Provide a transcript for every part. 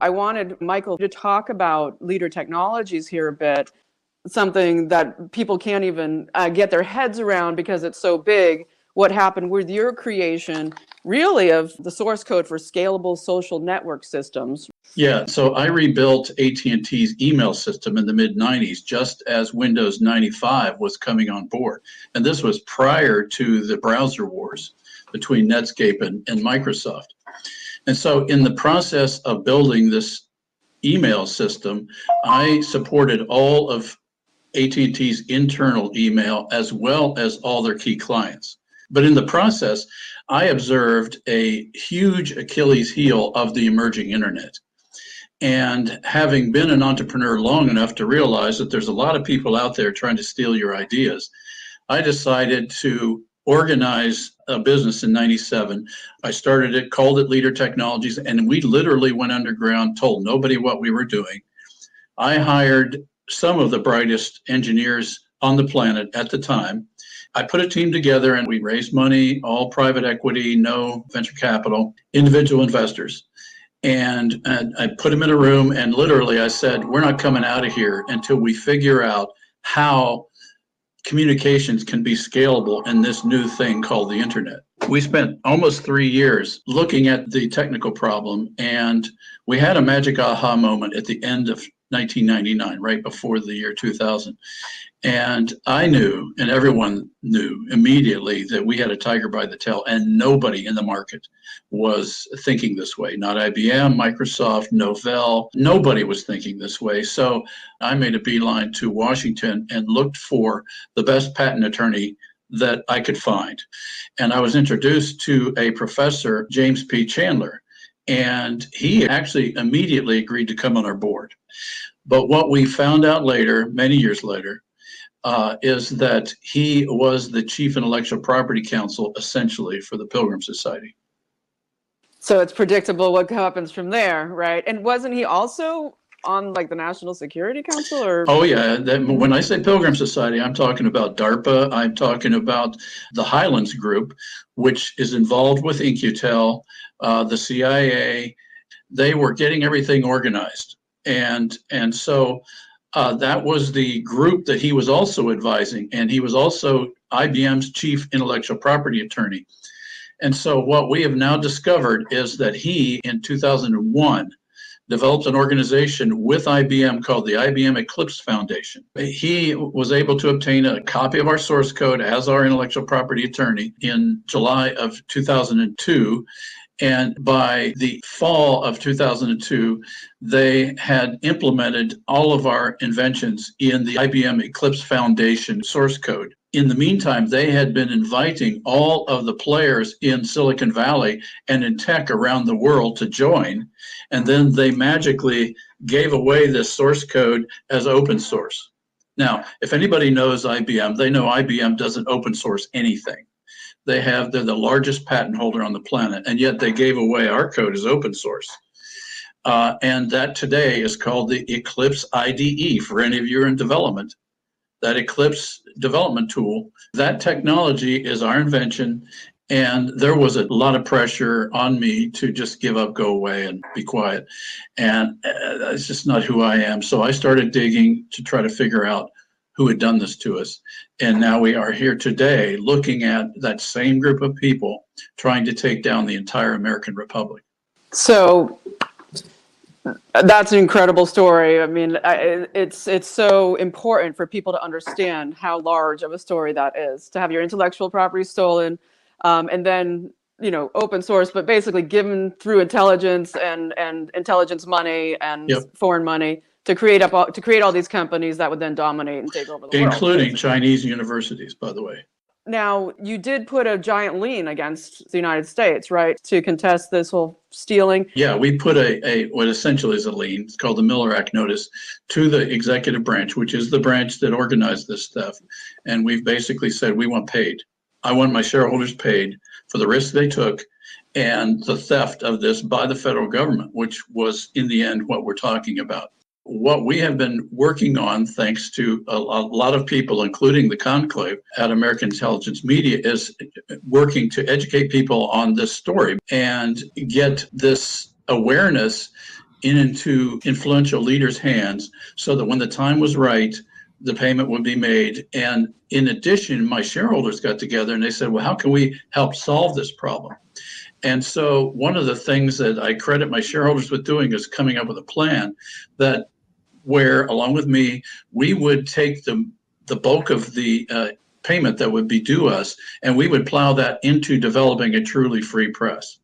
I wanted Michael to talk about Leader Technologies here a bit, something that people can't even get their heads around because it's so big. What happened with your creation, really, of the source code for scalable social network systems? Yeah, so I rebuilt AT&T's email system in the mid-90s, just as Windows 95 was coming on board. And this was prior to the browser wars between Netscape and Microsoft. And so in the process of building this email system, I supported all of AT&T's internal email as well as all their key clients. But in the process, I observed a huge Achilles heel of the emerging internet. And having been an entrepreneur long enough to realize that there's a lot of people out there trying to steal your ideas, I decided to organize a business in 97. I started it, called it Leader Technologies, and we literally went underground, told nobody what we were doing. I hired some of the brightest engineers on the planet at the time. I put a team together and we raised money, all private equity, no venture capital, individual investors. And I put them in a room and literally I said, we're not coming out of here until we figure out how communications can be scalable in this new thing called the internet. We spent almost 3 years looking at the technical problem, and we had a magic aha moment at the end of 1999, right before the year 2000. And I knew, and everyone knew immediately, that we had a tiger by the tail, and nobody in the market was thinking this way. Not IBM, Microsoft, Novell, nobody was thinking this way. So I made a beeline to Washington and looked for the best patent attorney that I could find. And I was introduced to a professor, James P. Chandler, and he actually immediately agreed to come on our board. But what we found out later, many years later, is that he was the chief intellectual property counsel essentially for the Pilgrim Society. So it's predictable what happens from there, right? And wasn't he also on like the National Security Council? Or oh yeah, when I say Pilgrim Society, I'm talking about DARPA, I'm talking about the Highlands Group, which is involved with In-Q-Tel, the CIA. They were getting everything organized. And so that was the group that he was also advising, and he was also IBM's chief intellectual property attorney. And so what we have now discovered is that he, in 2001, developed an organization with IBM called the IBM Eclipse Foundation. He was able to obtain a copy of our source code as our intellectual property attorney in July of 2002. And by the fall of 2002, they had implemented all of our inventions in the IBM Eclipse Foundation source code. In the meantime, they had been inviting all of the players in Silicon Valley and in tech around the world to join. And then they magically gave away this source code as open source. Now, if anybody knows IBM, they know IBM doesn't open source anything. They're the largest patent holder on the planet, and yet they gave away our code as open source. And that today is called the Eclipse IDE for any of you in development. That Eclipse development tool, that technology is our invention, and there was a lot of pressure on me to just give up, go away, and be quiet. And that's just not who I am. So I started digging to try to figure out who had done this to us. And now we are here today looking at that same group of people trying to take down the entire American Republic. So that's an incredible story. I mean, it's so important for people to understand how large of a story that is, to have your intellectual property stolen, and then, you know, open source, but basically given through intelligence and intelligence money and foreign money to create all these companies that would then dominate and take over the world. Including Chinese universities, by the way. Now, you did put a giant lien against the United States, right, to contest this whole stealing? Yeah, we put what essentially is a lien, it's called the Miller Act notice, to the executive branch, which is the branch that organized this stuff. And we've basically said we want paid. I want my shareholders paid for the risk they took and the theft of this by the federal government, which was in the end what we're talking about. what we have been working on, thanks to a lot of people, including the conclave at American Intelligence Media, is working to educate people on this story and get this awareness into influential leaders' hands so that when the time was right, the payment would be made. And in addition, my shareholders got together and they said, well, how can we help solve this problem? And so one of the things that I credit my shareholders with doing is coming up with a plan that where, along with me, we would take the bulk of the payment that would be due us, and we would plow that into developing a truly free press.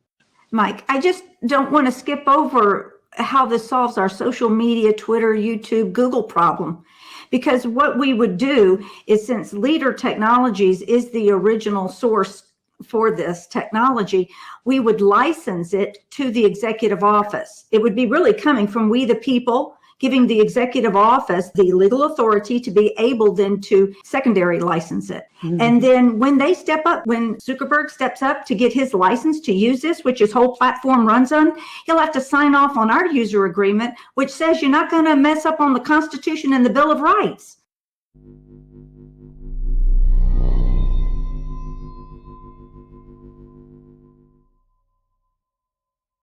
Mike, I just don't want to skip over how this solves our social media, Twitter, YouTube, Google problem. Because what we would do is, since Leader Technologies is the original source for this technology, we would license it to the executive office. It would be really coming from we the people, giving the executive office the legal authority to be able then to secondary license it. Mm-hmm. And then when they step up, when Zuckerberg steps up to get his license to use this, which his whole platform runs on, he'll have to sign off on our user agreement, which says you're not going to mess up on the Constitution and the Bill of Rights.